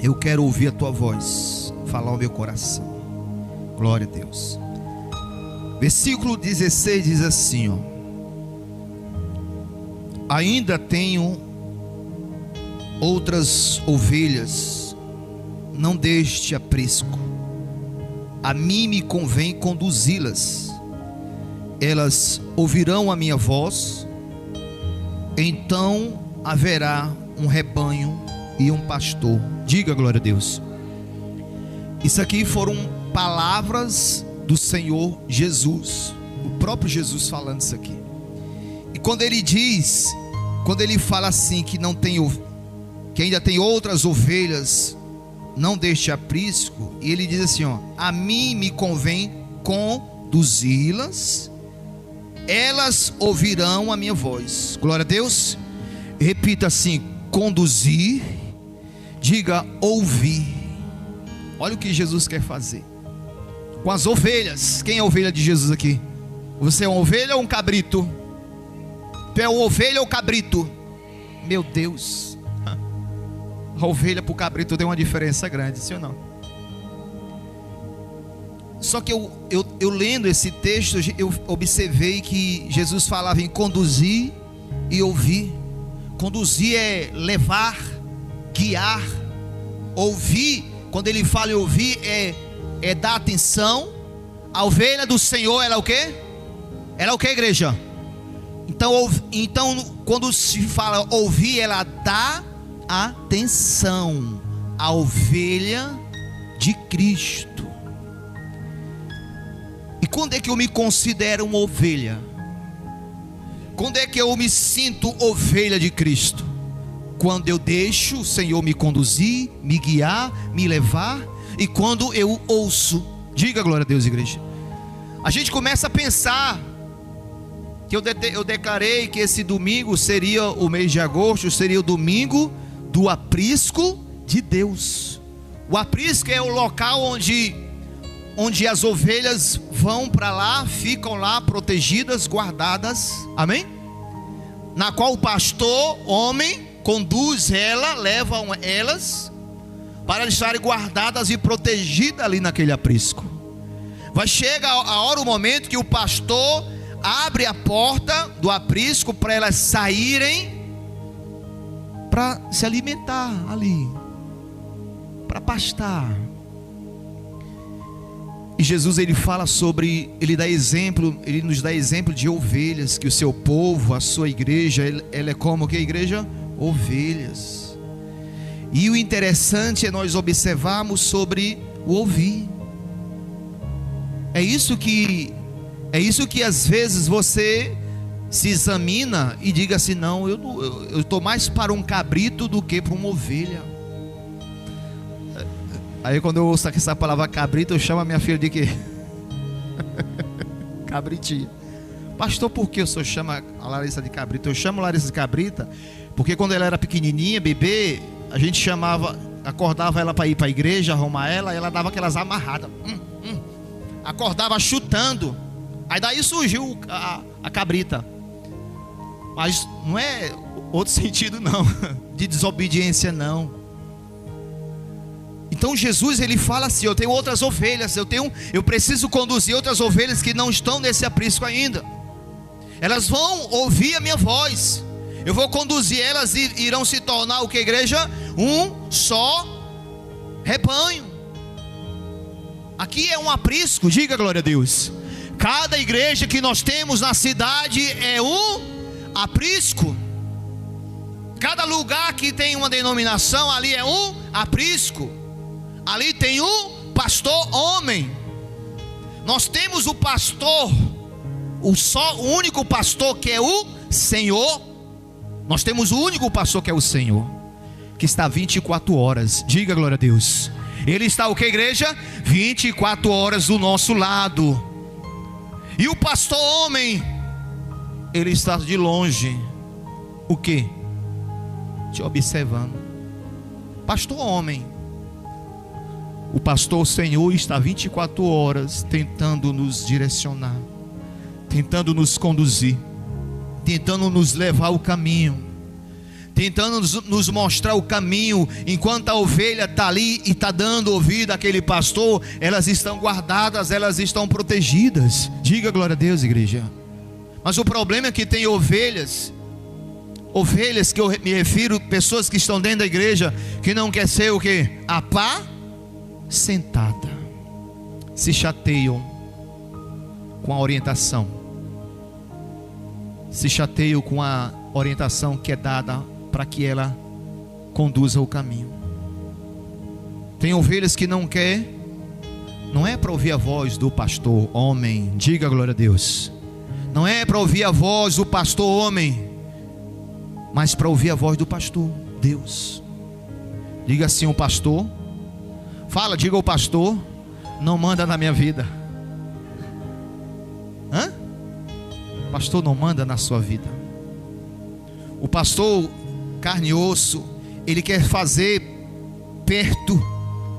Eu quero ouvir a tua voz falar ao meu coração. Glória a Deus. Versículo 16 diz assim, ó: ainda tenho outras ovelhas, não deste aprisco. A mim me convém conduzi-las. Elas ouvirão a minha voz. Então haverá um rebanho e um pastor. Diga glória a Deus. Isso aqui foram palavras do Senhor Jesus, o próprio Jesus falando isso aqui. E quando ele fala assim que não tem, que ainda tem outras ovelhas, não deste aprisco, e ele diz assim, ó: a mim me convém conduzi-las, elas ouvirão a minha voz. Glória a Deus. Repita assim: conduzir. Diga ouvir. Olha o que Jesus quer fazer com as ovelhas. Quem é a ovelha de Jesus aqui? Você é uma ovelha ou um cabrito? Tu é uma ovelha ou cabrito? Meu Deus, a ovelha para o cabrito tem uma diferença grande, sim ou não? Só que eu lendo esse texto, eu observei que Jesus falava em conduzir e ouvir. Conduzir é levar, guiar. Ouvir, quando ele fala em ouvir, é dar atenção. A ovelha do Senhor, ela é o quê? Ela é o quê, igreja? Então quando se fala ouvir, ela dá atenção à ovelha de Cristo. E quando é que eu me considero uma ovelha? Quando é que eu me sinto ovelha de Cristo? Quando eu deixo o Senhor me conduzir, me guiar, me levar, e quando eu ouço. Diga glória a Deus, igreja. A gente começa a pensar que eu declarei que esse domingo seria o mês de agosto, seria o domingo do aprisco de Deus. O aprisco é o local onde as ovelhas vão para lá, ficam lá protegidas, guardadas, amém? Na qual o pastor, homem, conduz leva elas para estarem guardadas e protegidas ali naquele aprisco. Vai chegar a hora, o momento que o pastor abre a porta do aprisco para elas saírem para se alimentar ali, para pastar. E Jesus, ele fala sobre, ele nos dá exemplo de ovelhas, que o seu povo, a sua igreja, ela é como que a igreja? Ovelhas. E o interessante é nós observarmos sobre o ouvir. É isso que às vezes você se examina e diga assim: não, eu estou mais para um cabrito do que para uma ovelha. Aí quando eu ouço essa palavra cabrito, eu chamo a minha filha de quê? Cabritinha. Pastor, por que o senhor chama a Larissa de cabrito? Eu chamo a Larissa de cabrita porque quando ela era pequenininha, bebê, a gente acordava ela para ir para a igreja, arrumar ela, e ela dava aquelas amarradas. Acordava chutando. Aí daí surgiu a cabrita. Mas não é outro sentido não, de desobediência não. Então Jesus, ele fala assim: eu tenho outras ovelhas, eu preciso conduzir outras ovelhas que não estão nesse aprisco ainda. Elas vão ouvir a minha voz. Eu vou conduzir elas e irão se tornar o que, igreja? Um só rebanho. Aqui é um aprisco, diga glória a Deus. Cada igreja que nós temos na cidade é um aprisco. Cada lugar que tem uma denominação, ali é um aprisco. Ali tem um pastor homem. Nós temos o pastor, o único pastor, que é o Senhor. Nós temos o único pastor, que é o Senhor, que está 24 horas. Diga glória a Deus. Ele está o que, igreja? 24 horas do nosso lado. E o pastor homem, ele está de longe. O que? Te observando. Pastor homem. O pastor Senhor está 24 horas tentando nos direcionar, tentando nos conduzir, tentando nos levar ao caminho, tentando nos mostrar o caminho. Enquanto a ovelha está ali e está dando ouvido àquele pastor, elas estão guardadas, elas estão protegidas. Diga glória a Deus, igreja. Mas o problema é que tem ovelhas que eu me refiro, pessoas que estão dentro da igreja, que não quer ser o que? Apacentada. Se chateiam com a orientação, se chateiam com a orientação que é dada para que ela conduza o caminho. Tem ovelhas que não quer, não é para ouvir a voz do pastor homem, diga glória a Deus, não é para ouvir a voz do pastor homem, mas para ouvir a voz do pastor Deus. Diga assim: o pastor, diga: o pastor não manda na minha vida. O pastor não manda na sua vida. O pastor carne e osso, ele quer fazer perto,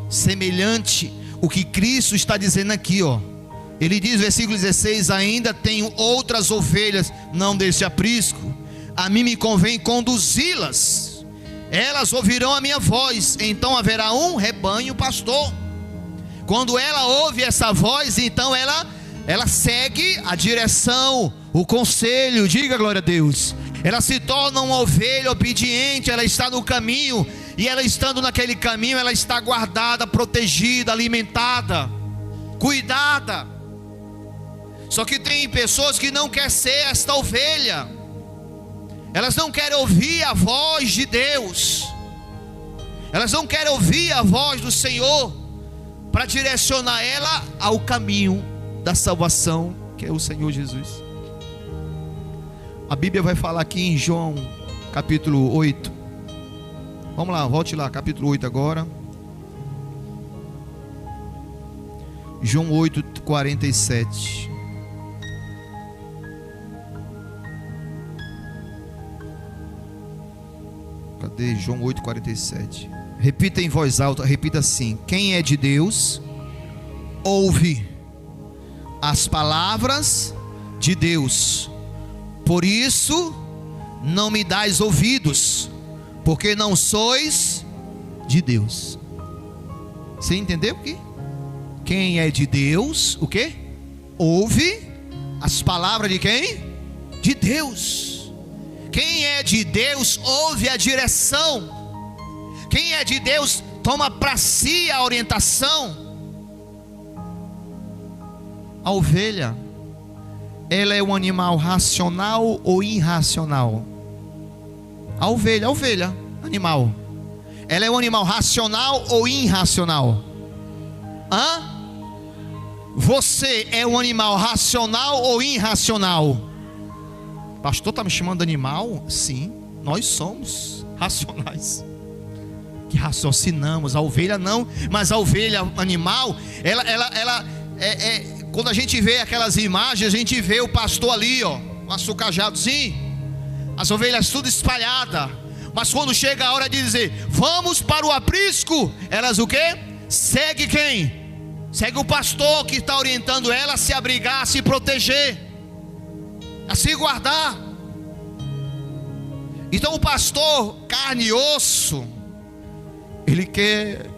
semelhante o que Cristo está dizendo aqui, ó. Ele diz, versículo 16: ainda tenho outras ovelhas, não deste aprisco, a mim me convém conduzi-las, elas ouvirão a minha voz, então haverá um rebanho pastor. Quando ela ouve essa voz, então ela segue a direção, o conselho, diga glória a Deus. Ela se torna uma ovelha obediente, ela está no caminho, e ela estando naquele caminho, ela está guardada, protegida, alimentada, cuidada. Só que tem pessoas que não querem ser esta ovelha, elas não querem ouvir a voz de Deus, elas não querem ouvir a voz do Senhor, para direcionar ela ao caminho da salvação, que é o Senhor Jesus. A Bíblia vai falar aqui em João capítulo 8. Vamos lá, volte lá, capítulo 8 agora. João 8, 47. Cadê? João 8, 47. Repita em voz alta, repita assim: quem é de Deus, ouve as palavras de Deus. Por isso, não me dais ouvidos, porque não sois de Deus. Você entendeu o quê? Quem é de Deus, o quê? Ouve as palavras de quem? De Deus. Quem é de Deus, ouve a direção. Quem é de Deus, toma para si a orientação. A ovelha, ela é um animal racional ou irracional? A ovelha, animal, ela é um animal racional ou irracional? Você é um animal racional ou irracional? Pastor, está me chamando de animal? Sim, nós somos racionais, que raciocinamos. A ovelha não, mas a ovelha animal, ela quando a gente vê aquelas imagens, a gente vê o pastor ali, ó, um açucajadozinho, as ovelhas tudo espalhadas. Mas quando chega a hora de dizer, vamos para o aprisco, elas o quê? Segue quem? Segue o pastor que está orientando ela a se abrigar, a se proteger, a se guardar. Então o pastor carne e osso, ele quer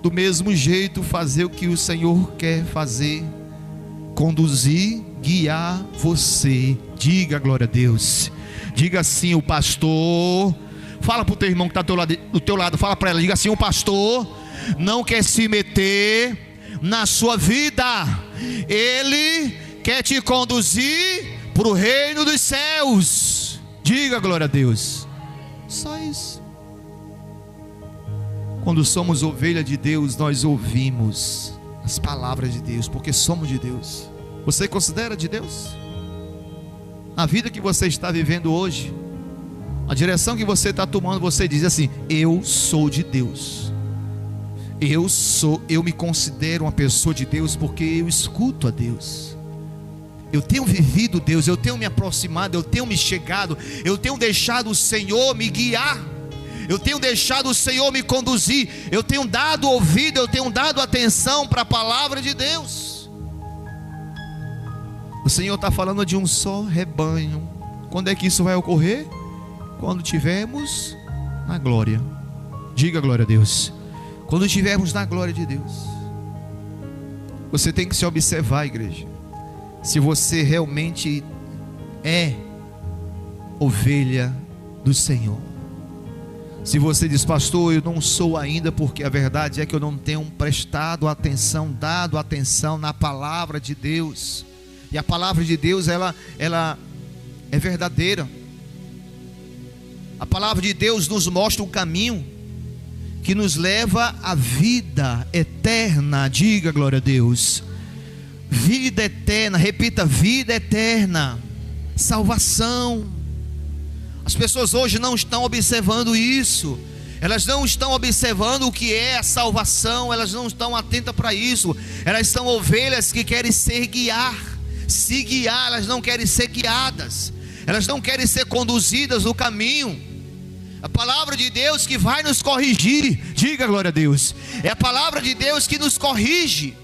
do mesmo jeito fazer o que o Senhor quer fazer, conduzir, guiar você. Diga glória a Deus. Diga assim: o pastor, fala para o teu irmão que está do teu lado, fala para ela, diga assim: o pastor não quer se meter na sua vida, ele quer te conduzir para o reino dos céus. Diga glória a Deus. Só isso. Quando somos ovelha de Deus, nós ouvimos as palavras de Deus, porque somos de Deus. Você considera de Deus? A vida que você está vivendo hoje, a direção que você está tomando, você diz assim: eu sou de Deus. Eu me considero uma pessoa de Deus, porque eu escuto a Deus. Eu tenho vivido Deus, eu tenho me aproximado, eu tenho me chegado, eu tenho deixado o Senhor me guiar, eu tenho deixado o Senhor me conduzir, eu tenho dado ouvido, eu tenho dado atenção para a palavra de Deus. O Senhor está falando de um só rebanho. Quando é que isso vai ocorrer? quando tivermos na glória. Diga glória a Deus. Quando estivermos na glória de Deus. Você tem que se observar, igreja, se você realmente é ovelha do Senhor. Se você diz: pastor, eu não sou ainda, porque a verdade é que eu não tenho prestado atenção, dado atenção na palavra de Deus. E a palavra de Deus, ela é verdadeira. A palavra de Deus nos mostra um caminho que nos leva à vida eterna. Diga glória a Deus. Vida eterna, repita: vida eterna, salvação. As pessoas hoje não estão observando isso. Elas não estão observando o que é a salvação. Elas não estão atentas para isso. Elas são ovelhas que querem se guiar. Elas não querem ser guiadas. Elas não querem ser conduzidas no caminho. A palavra de Deus que vai nos corrigir. Diga glória a Deus. É a palavra de Deus que nos corrige,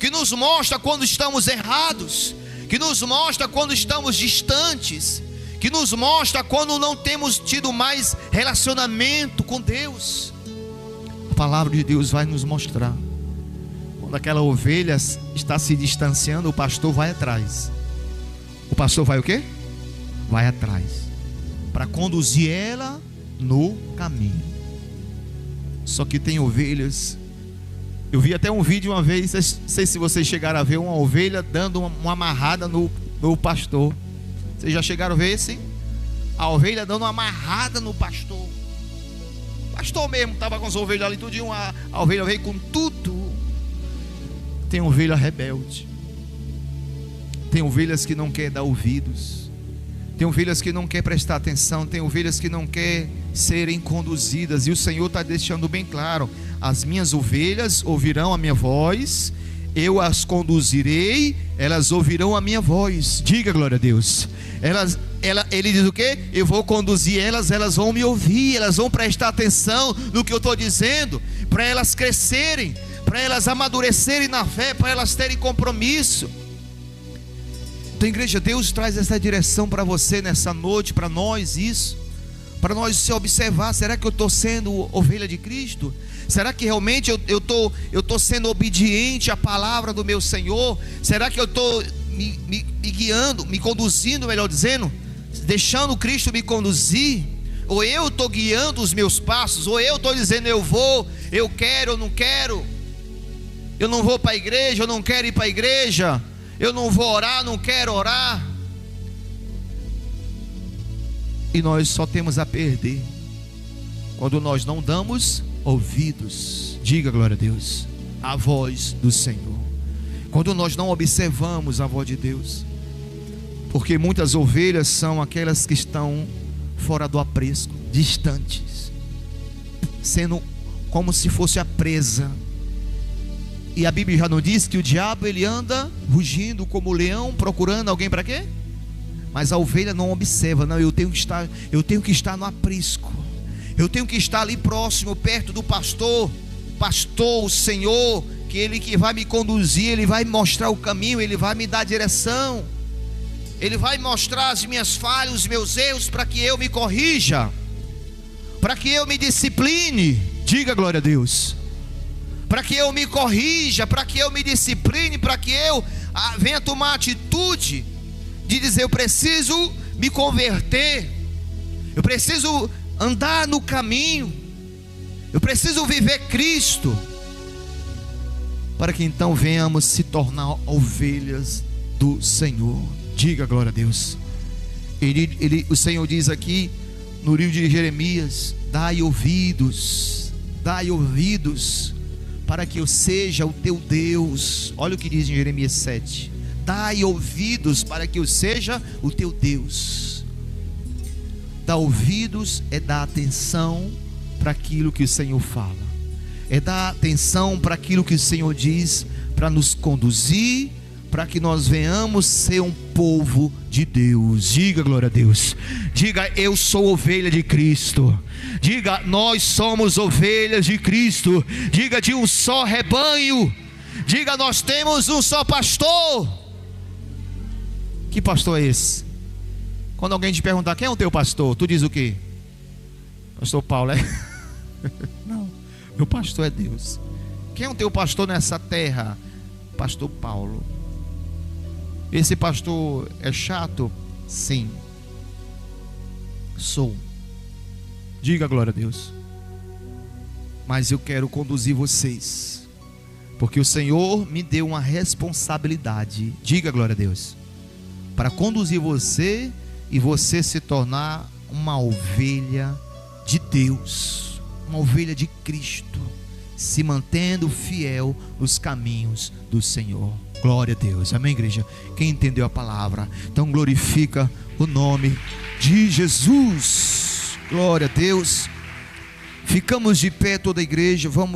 que nos mostra quando estamos errados, que nos mostra quando estamos distantes, que nos mostra quando não temos tido mais relacionamento com Deus. A palavra de Deus vai nos mostrar quando aquela ovelha está se distanciando. O pastor vai atrás. O pastor vai o quê? Vai atrás, para conduzir ela no caminho. Só que tem ovelhas. Eu vi até um vídeo uma vez, não sei se vocês chegaram a ver, uma ovelha dando uma amarrada no pastor. Vocês já chegaram a ver esse? A ovelha dando uma amarrada no pastor. O pastor mesmo estava com as ovelhas ali tudinho. A ovelha veio com tudo. Tem ovelha rebelde. Tem ovelhas que não quer dar ouvidos. Tem ovelhas que não quer prestar atenção. Tem ovelhas que não quer serem conduzidas. E o Senhor está deixando bem claro: as minhas ovelhas ouvirão a minha voz, eu as conduzirei, elas ouvirão a minha voz. Diga glória a Deus. Ele diz o quê? Eu vou conduzir elas, elas vão me ouvir, elas vão prestar atenção no que eu estou dizendo, para elas crescerem, para elas amadurecerem na fé, para elas terem compromisso. Então, igreja, Deus traz essa direção para você nessa noite, para nós, isso, para nós se observar: será que eu estou sendo ovelha de Cristo? Será que realmente eu estou sendo obediente à palavra do meu Senhor? Será que eu estou me guiando, me conduzindo, melhor dizendo, deixando Cristo me conduzir? Ou eu estou guiando os meus passos? Ou eu estou dizendo: eu vou, eu quero, eu não quero, eu não vou para a igreja, eu não quero ir para a igreja, eu não vou orar, não quero orar. E nós só temos a perder quando nós não damos ouvidos. Diga glória a Deus. A voz do Senhor. Quando nós não observamos a voz de Deus. Porque muitas ovelhas são aquelas que estão fora do aprisco, distantes, sendo como se fosse a presa. E a Bíblia já não diz que o diabo ele anda rugindo como leão, procurando alguém para quê? Mas a ovelha não observa. Não, eu tenho que estar no aprisco. Eu tenho que estar ali próximo, perto do pastor. O Senhor, que Ele que vai me conduzir, Ele vai me mostrar o caminho, Ele vai me dar a direção, Ele vai mostrar as minhas falhas, os meus erros, para que eu me corrija, para que eu me discipline. Diga glória a Deus. Para que eu me corrija, para que eu me discipline, para que eu venha tomar a atitude de dizer: eu preciso me converter, eu preciso andar no caminho, eu preciso viver Cristo, para que então venhamos se tornar ovelhas do Senhor. Diga glória a Deus. O Senhor diz aqui no livro de Jeremias: dai ouvidos, para que eu seja o teu Deus. Olha o que diz em Jeremias 7: dai ouvidos para que eu seja o teu Deus. Dar ouvidos é dar atenção para aquilo que o Senhor fala, é dar atenção para aquilo que o Senhor diz, para nos conduzir, para que nós venhamos ser um povo de Deus. Diga glória a Deus. Diga: eu sou ovelha de Cristo. Diga: nós somos ovelhas de Cristo. Diga: de um só rebanho. Diga: nós temos um só pastor. Que pastor é esse? Quando alguém te perguntar quem é o teu pastor, tu diz o quê? Pastor Paulo, é? Não, meu pastor é Deus. Quem é o teu pastor nessa terra? Pastor Paulo. Esse pastor é chato? Sim. Sou. Diga glória a Deus. Mas eu quero conduzir vocês, porque o Senhor me deu uma responsabilidade. Diga glória a Deus. Para conduzir você e você se tornar uma ovelha de Deus, uma ovelha de Cristo, se mantendo fiel nos caminhos do Senhor. Glória a Deus, amém, igreja? Quem entendeu a palavra, então glorifica o nome de Jesus. Glória a Deus. Ficamos de pé toda a igreja, vamos